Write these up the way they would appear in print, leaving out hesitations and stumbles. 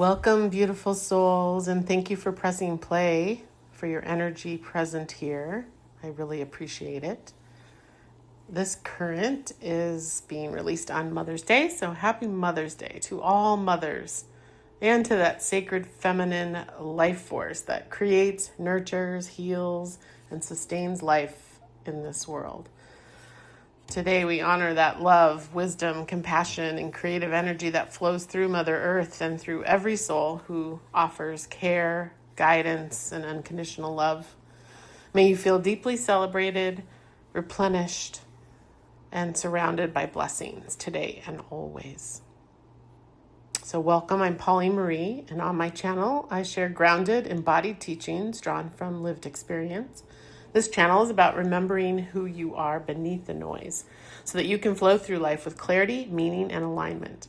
Welcome, beautiful souls, and thank you for pressing play for your energy present here. I really appreciate it. This current is being released on Mother's Day, so happy Mother's Day to all mothers and to that sacred feminine life force that creates, nurtures, heals, and sustains life in this world. Today we honor that love, wisdom, compassion, and creative energy that flows through Mother Earth and through every soul who offers care, guidance, and unconditional love. May you feel deeply celebrated, replenished, and surrounded by blessings today and always. So welcome, I'm Pauline Marie, and on my channel I share grounded, embodied teachings drawn from lived experience. This channel is about remembering who you are beneath the noise so that you can flow through life with clarity, meaning, and alignment.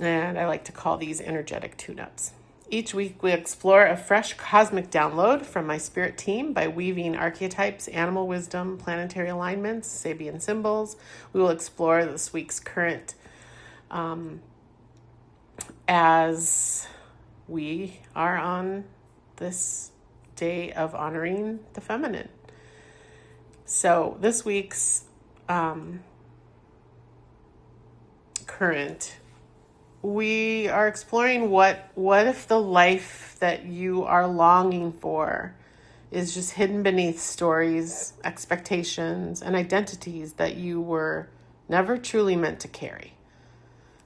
And I like to call these energetic tune-ups. Each week we explore a fresh cosmic download from my spirit team by weaving archetypes, animal wisdom, planetary alignments, Sabian symbols. We will explore this week's current as we are on this day of honoring the feminine. So this week's current, we are exploring what if the life that you are longing for is just hidden beneath stories, expectations, and identities that you were never truly meant to carry.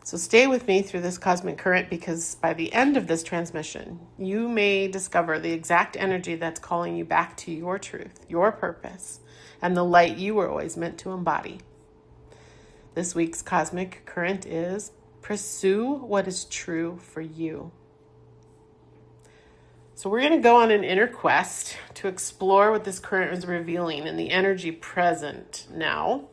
So stay with me through this cosmic current, because by the end of this transmission, you may discover the exact energy that's calling you back to your truth, your purpose, and the light you were always meant to embody. This week's cosmic current is pursue what is true for you. So we're going to go on an inner quest to explore what this current is revealing in the energy present now.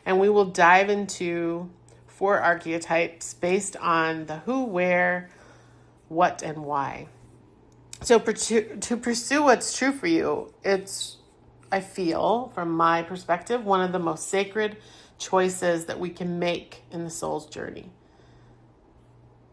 And we will dive into 4 archetypes based on the who, where, what, and why. So to pursue what's true for you, it's, I feel, from my perspective, one of the most sacred choices that we can make in the soul's journey.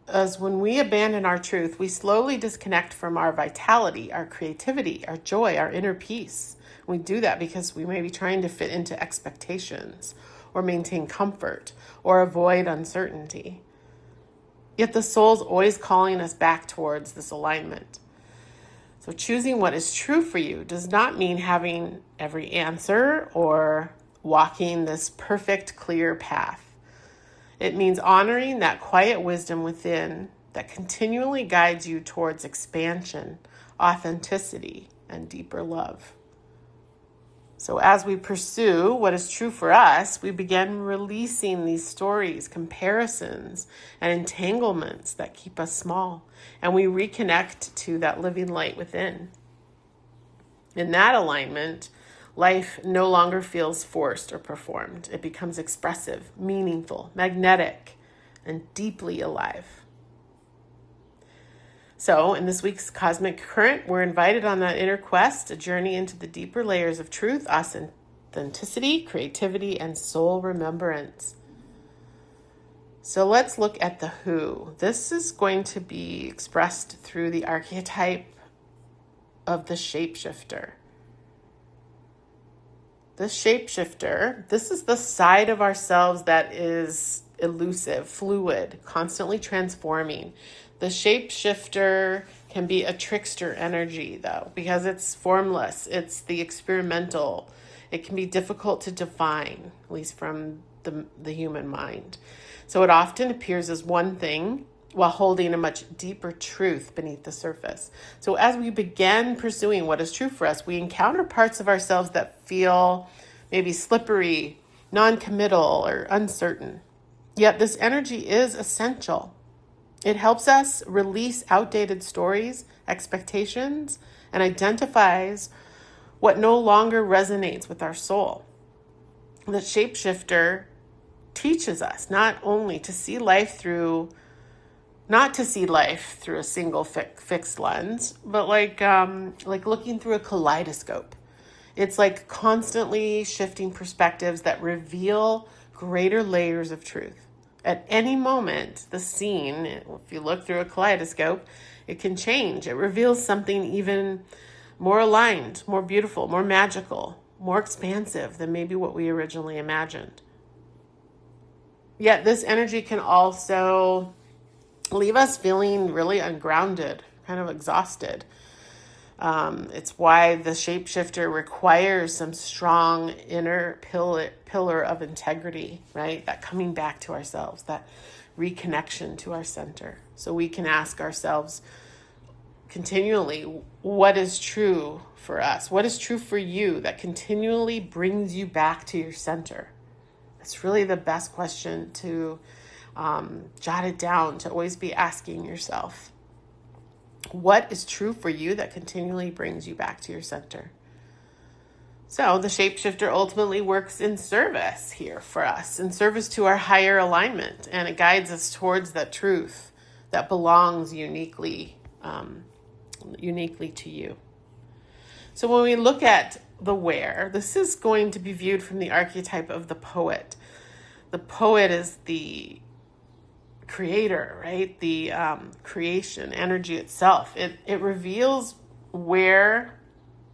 As when we abandon our truth, we slowly disconnect from our vitality, our creativity, our joy, our inner peace. We do that because we may be trying to fit into expectations or maintain comfort, or avoid uncertainty. Yet the soul's always calling us back towards this alignment. So choosing what is true for you does not mean having every answer or walking this perfect, clear path. It means honoring that quiet wisdom within that continually guides you towards expansion, authenticity, and deeper love. So as we pursue what is true for us, we begin releasing these stories, comparisons, and entanglements that keep us small, and we reconnect to that living light within. In that alignment, life no longer feels forced or performed. It becomes expressive, meaningful, magnetic, and deeply alive. So in this week's cosmic current, we're invited on that inner quest, a journey into the deeper layers of truth, authenticity, creativity, and soul remembrance. So let's look at the who. This is going to be expressed through the archetype of the shapeshifter. The shapeshifter, this is the side of ourselves that is elusive, fluid, constantly transforming. The shapeshifter can be a trickster energy, though, because it's formless. It's the experimental. It can be difficult to define, at least from the human mind. So it often appears as one thing while holding a much deeper truth beneath the surface. So as we begin pursuing what is true for us, we encounter parts of ourselves that feel maybe slippery, non-committal, or uncertain. Yet this energy is essential. It helps us release outdated stories, expectations, and identifies what no longer resonates with our soul. The shapeshifter teaches us not only to see life through, not to see life through a single fixed lens, but like looking through a kaleidoscope. It's like constantly shifting perspectives that reveal greater layers of truth. At any moment, the scene, if you look through a kaleidoscope, it can change. It reveals something even more aligned, more beautiful, more magical, more expansive than maybe what we originally imagined. Yet this energy can also leave us feeling really ungrounded, kind of exhausted. It's why the shapeshifter requires some strong inner pillar of integrity, right? That coming back to ourselves, that reconnection to our center. So we can ask ourselves continually, what is true for us? What is true for you that continually brings you back to your center? That's really the best question to jot it down, to always be asking yourself. What is true for you that continually brings you back to your center? So the shapeshifter ultimately works in service here for us, in service to our higher alignment, and it guides us towards that truth that belongs uniquely to you. So when we look at the where, this is going to be viewed from the archetype of the poet. The poet is the creator, right? The creation energy itself. It reveals where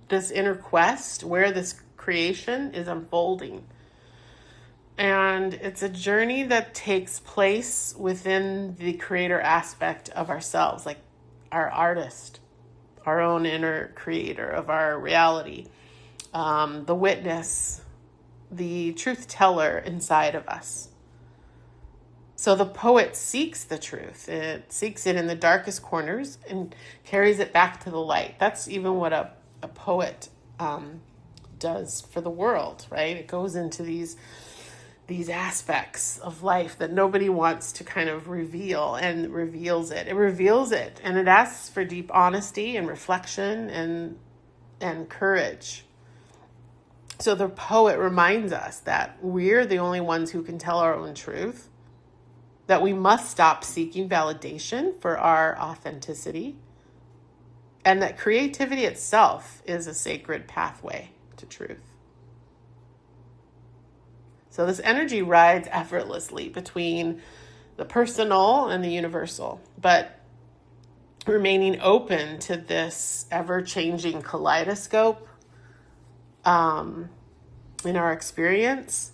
this inner quest, where this creation is unfolding. And it's a journey that takes place within the creator aspect of ourselves, like our artist, our own inner creator of our reality, the witness, the truth teller inside of us. So the poet seeks the truth. It seeks it in the darkest corners and carries it back to the light. That's even what a poet does for the world, right? It goes into these aspects of life that nobody wants to kind of reveal, and reveals it. It reveals it, and it asks for deep honesty and reflection and courage. So the poet reminds us that we're the only ones who can tell our own truth, that we must stop seeking validation for our authenticity, and that creativity itself is a sacred pathway to truth. So this energy rides effortlessly between the personal and the universal, but remaining open to this ever-changing kaleidoscope in our experience,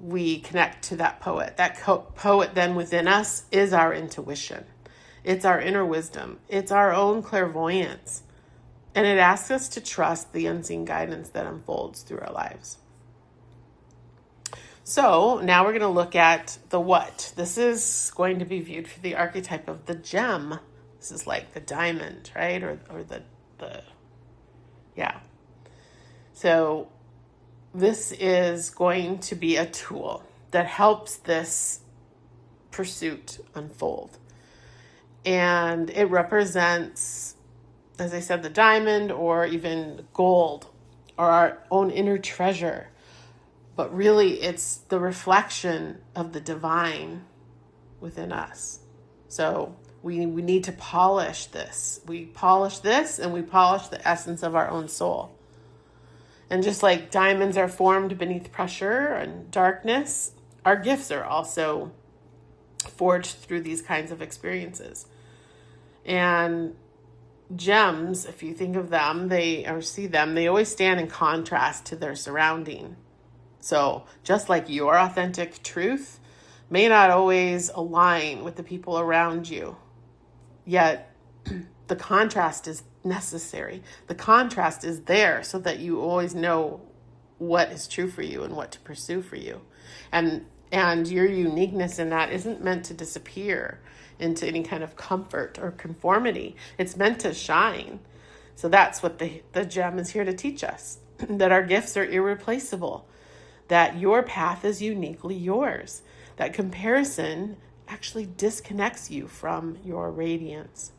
we connect to that poet. That poet then within us is our intuition. It's our inner wisdom. It's our own clairvoyance. And it asks us to trust the unseen guidance that unfolds through our lives. So now we're going to look at the what. This is going to be viewed through the archetype of the gem. This is like the diamond, right? Or yeah. So this is going to be a tool that helps this pursuit unfold. And it represents, as I said, the diamond or even gold or our own inner treasure. But really, it's the reflection of the divine within us. So we need to polish this. We polish this and we polish the essence of our own soul. And just like diamonds are formed beneath pressure and darkness, our gifts are also forged through these kinds of experiences. And gems, if you think of them, they always stand in contrast to their surrounding. So just like your authentic truth may not always align with the people around you, yet the contrast is necessary. The contrast is there so that you always know what is true for you and what to pursue for you. And your uniqueness in that isn't meant to disappear into any kind of comfort or conformity. It's meant to shine. So that's what the gem is here to teach us, that our gifts are irreplaceable, that your path is uniquely yours, that comparison actually disconnects you from your radiance.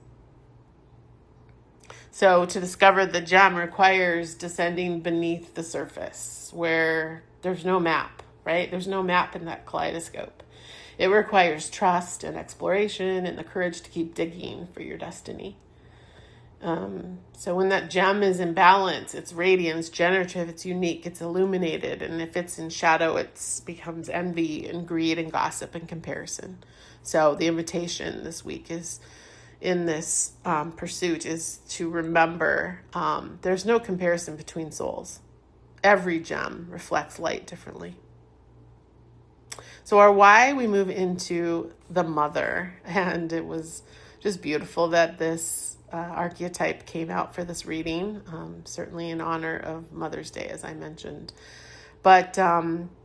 So to discover the gem requires descending beneath the surface where there's no map, right? There's no map in that kaleidoscope. It requires trust and exploration and the courage to keep digging for your destiny. So when that gem is in balance, it's radiant, it's generative, it's unique, it's illuminated. And if it's in shadow, it becomes envy and greed and gossip and comparison. So the invitation this week is in this pursuit is to remember there's no comparison between souls. Every gem reflects light differently. So our why, we move into the mother. And it was just beautiful that this archetype came out for this reading, certainly in honor of Mother's Day, as I mentioned. But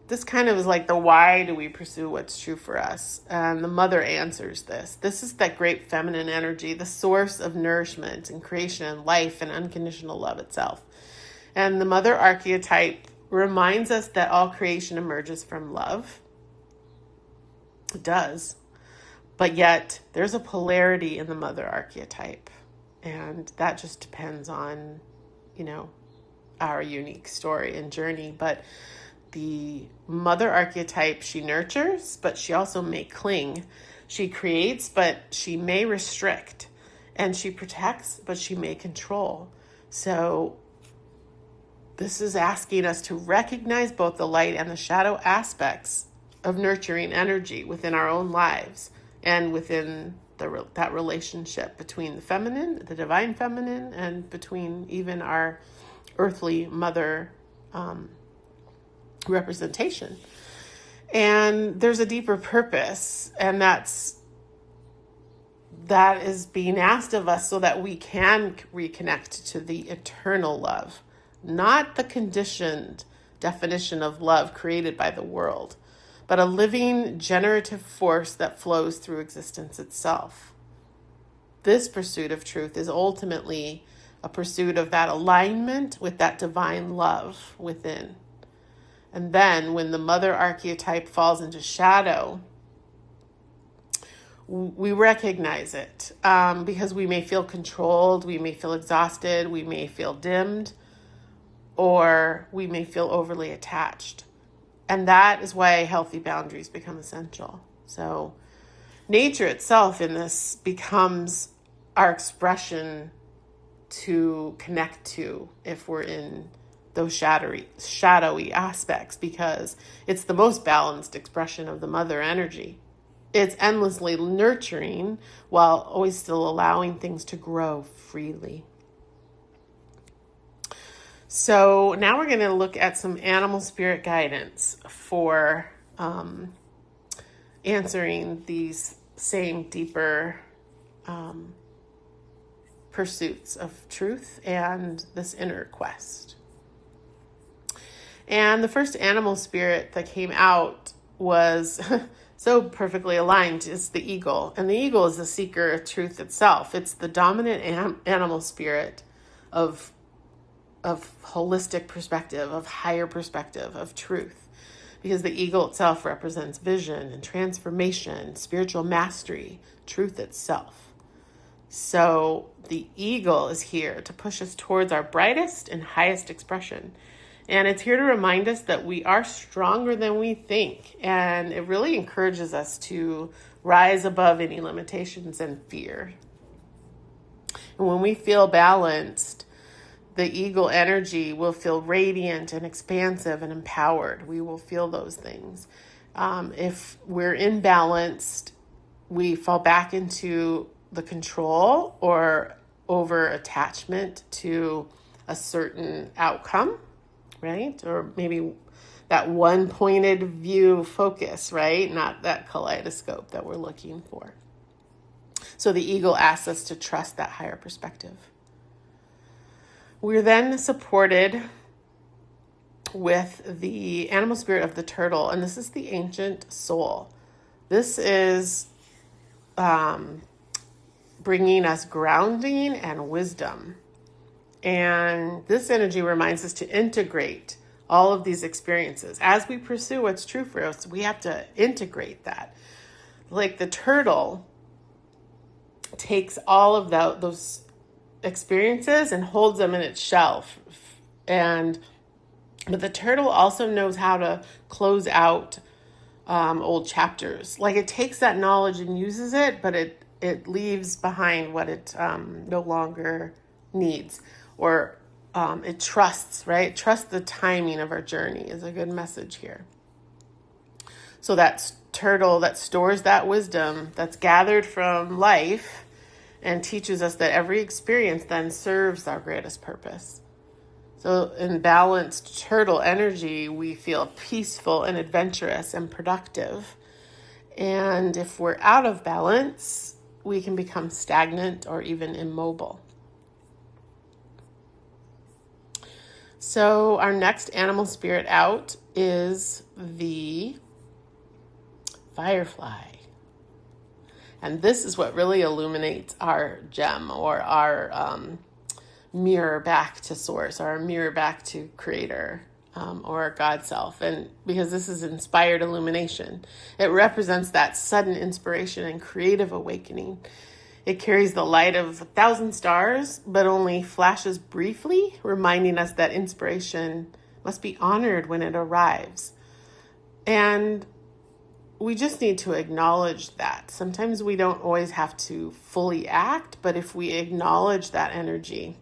this kind of is like the why do we pursue what's true for us? And the mother answers this. This is that great feminine energy, the source of nourishment and creation and life and unconditional love itself. And the mother archetype reminds us that all creation emerges from love. It does. But yet there's a polarity in the mother archetype. And that just depends on, our unique story and journey. But the mother archetype, she nurtures, but she also may cling. She creates, but she may restrict. And she protects, but she may control. So this is asking us to recognize both the light and the shadow aspects of nurturing energy within our own lives and within that relationship between the feminine, the divine feminine, and between even our earthly mother representation. And there's a deeper purpose, and that is being asked of us so that we can reconnect to the eternal love, not the conditioned definition of love created by the world, but a living, generative force that flows through existence itself. This pursuit of truth is ultimately a pursuit of that alignment with that divine love within. And then when the mother archetype falls into shadow, we recognize it because we may feel controlled, we may feel exhausted, we may feel dimmed, or we may feel overly attached. And that is why healthy boundaries become essential. So nature itself in this becomes our expression to connect to if we're in those shadowy aspects, because it's the most balanced expression of the mother energy. It's endlessly nurturing while always still allowing things to grow freely. So now we're going to look at some animal spirit guidance for answering these same deeper pursuits of truth and this inner quest. And the first animal spirit that came out was so perfectly aligned. It's the eagle. And the eagle is the seeker of truth itself. It's the dominant animal spirit of holistic perspective, of higher perspective, of truth. Because the eagle itself represents vision and transformation, spiritual mastery, truth itself. So the eagle is here to push us towards our brightest and highest expression. And it's here to remind us that we are stronger than we think. And it really encourages us to rise above any limitations and fear. And when we feel balanced, the eagle energy will feel radiant and expansive and empowered. We will feel those things. If we're imbalanced, we fall back into the control or over attachment to a certain outcome, right? Or maybe that one pointed view focus, right? Not that kaleidoscope that we're looking for. So the eagle asks us to trust that higher perspective. We're then supported with the animal spirit of the turtle, and this is the ancient soul. This is bringing us grounding and wisdom. And this energy reminds us to integrate all of these experiences. As we pursue what's true for us, we have to integrate that. Like the turtle takes all of those experiences and holds them in its shell. But the turtle also knows how to close out old chapters. Like it takes that knowledge and uses it, but it leaves behind what it no longer needs, or it trusts, right? Trust the timing of our journey is a good message here. So that turtle that stores that wisdom that's gathered from life and teaches us that every experience then serves our greatest purpose. So in balanced turtle energy, we feel peaceful and adventurous and productive. And if we're out of balance, we can become stagnant or even immobile. So our next animal spirit out is the Firefly. And this is what really illuminates our gem, or our mirror back to source, or our mirror back to creator, or our God self. And because this is inspired illumination, it represents that sudden inspiration and creative awakening. It carries the light of 1,000 stars, but only flashes briefly, reminding us that inspiration must be honored when it arrives. And we just need to acknowledge that. Sometimes we don't always have to fully act, but if we acknowledge that energy,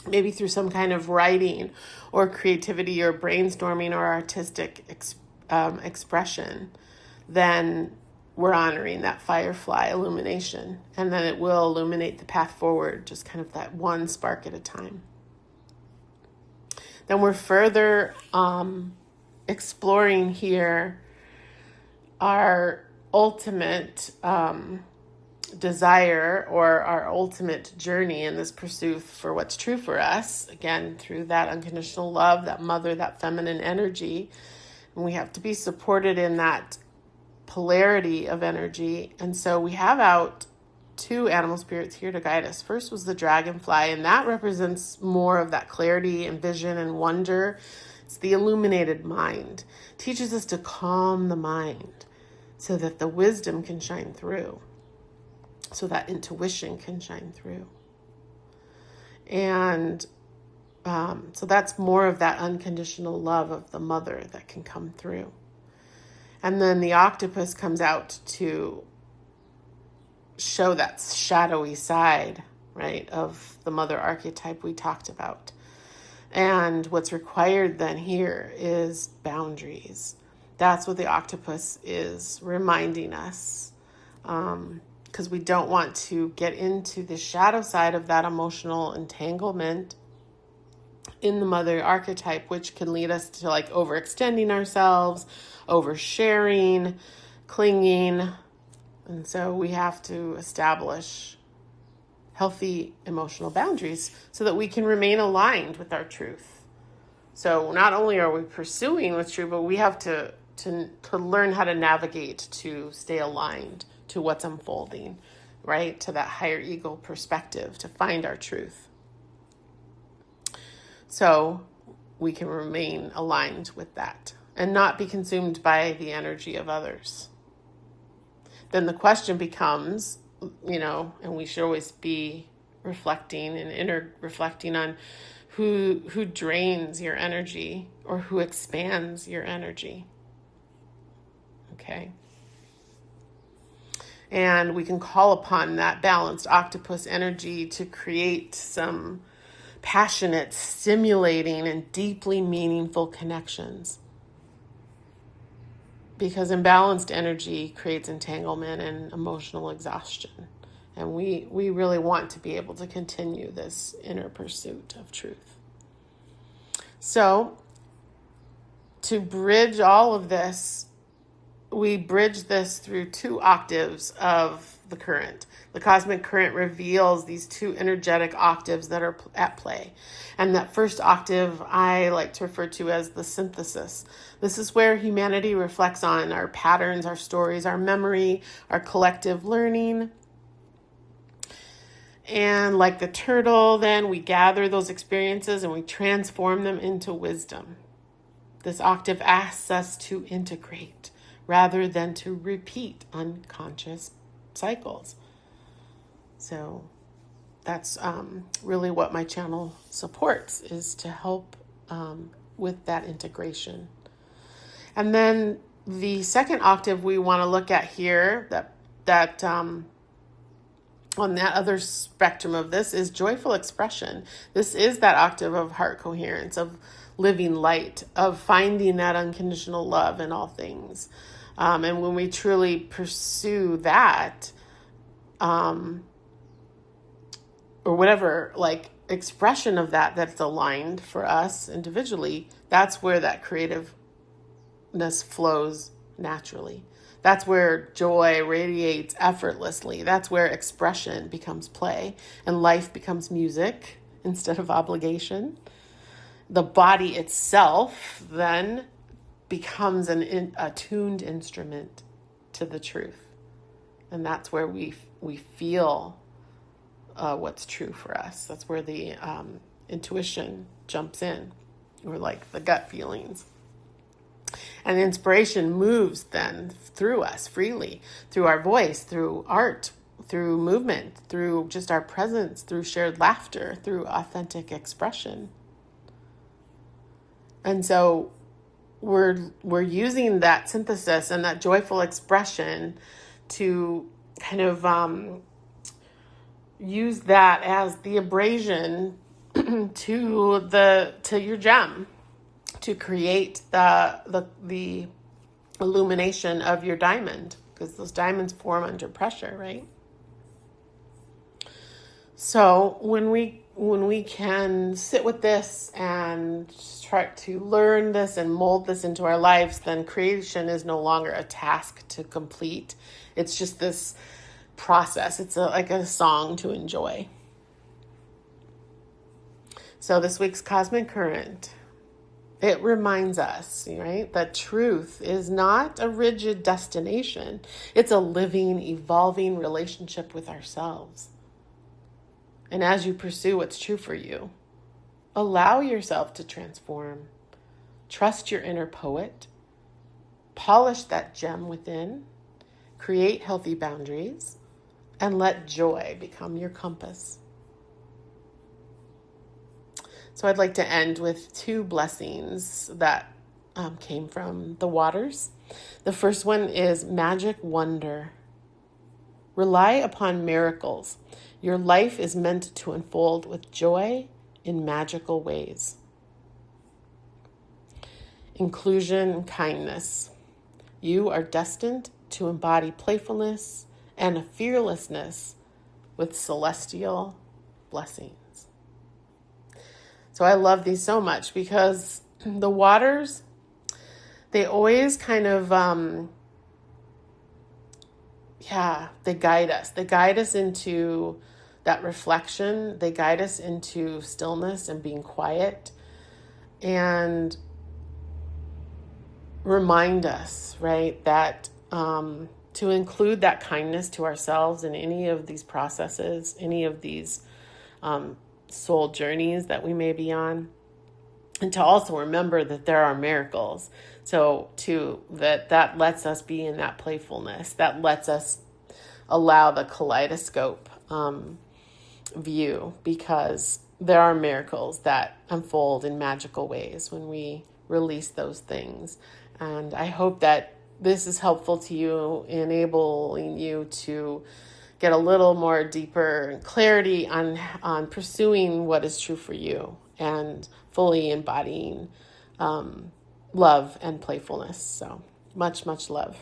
maybe through some kind of writing or creativity or brainstorming or artistic expression, then we're honoring that Firefly illumination. And then it will illuminate the path forward, just kind of that one spark at a time. Then we're further exploring here our ultimate desire, or our ultimate journey in this pursuit for what's true for us, again, through that unconditional love, that mother, that feminine energy. And we have to be supported in that polarity of energy. And so we have out 2 animal spirits here to guide us. First was the Dragonfly, and that represents more of that clarity and vision and wonder. It's the illuminated mind. It teaches us to calm the mind so that the wisdom can shine through, so that intuition can shine through. And so that's more of that unconditional love of the mother that can come through. And then the Octopus comes out to show that shadowy side, right, of the mother archetype we talked about. And what's required then here is boundaries. That's what the Octopus is reminding us, because we don't want to get into the shadow side of that emotional entanglement in the mother archetype, which can lead us to like overextending ourselves, oversharing, clinging. And so we have to establish healthy emotional boundaries so that we can remain aligned with our truth. So not only are we pursuing what's true, but we have to learn how to navigate to stay aligned to what's unfolding, right? To that higher ego perspective, to find our truth. So we can remain aligned with that and not be consumed by the energy of others. Then the question becomes, and we should always be reflecting and inner reflecting on who drains your energy or who expands your energy. Okay. And we can call upon that balanced octopus energy to create some passionate, stimulating, and deeply meaningful connections. Because imbalanced energy creates entanglement and emotional exhaustion. And we really want to be able to continue this inner pursuit of truth. So, to bridge all of this, we bridge this through 2 octaves of the current. The cosmic current reveals these 2 energetic octaves that are at play. And that first octave I like to refer to as the synthesis. This is where humanity reflects on our patterns, our stories, our memory, our collective learning. And like the turtle, then we gather those experiences and we transform them into wisdom. This octave asks us to integrate rather than to repeat unconscious cycles. So that's really what my channel supports, is to help with that integration. And then the second octave we want to look at here that on that other spectrum of this is joyful expression. This is that octave of heart coherence, of living light, of finding that unconditional love in all things. And when we truly pursue that, or whatever, like expression of that that's aligned for us individually, that's where that creativeness flows naturally. That's where joy radiates effortlessly. That's where expression becomes play and life becomes music instead of obligation. The body itself then becomes an attuned instrument to the truth. And that's where we feel what's true for us. That's where the intuition jumps in, or like the gut feelings. And inspiration moves then through us freely, through our voice, through art, through movement, through just our presence, through shared laughter, through authentic expression. And so we're using that synthesis and that joyful expression to kind of use that as the abrasion to your gem, to create the illumination of your diamond, because those diamonds form under pressure, right? So when we can sit with this and try to learn this and mold this into our lives, then creation is no longer a task to complete. It's just this process. It's like a song to enjoy. So this week's Cosmic Current, it reminds us, right, that truth is not a rigid destination. It's a living, evolving relationship with ourselves. And as you pursue what's true for you, allow yourself to transform. Trust your inner poet. Polish that gem within. Create healthy boundaries. And let joy become your compass. So I'd like to end with 2 blessings that came from the waters. The first one is magic wonder. Rely upon miracles. Your life is meant to unfold with joy in magical ways. Inclusion and kindness. You are destined to embody playfulness and a fearlessness with celestial blessings. So I love these so much because the waters, they always kind of, they guide us. They guide us into that reflection. They guide us into stillness and being quiet, and remind us, right, that to include that kindness to ourselves in any of these processes, any of these soul journeys that we may be on, and to also remember that there are miracles. So that lets us be in that playfulness, that lets us allow the kaleidoscope view, because there are miracles that unfold in magical ways when we release those things. And I hope that this is helpful to you, enabling you to get a little more deeper clarity on pursuing what is true for you and fully embodying love and playfulness. So much, much love.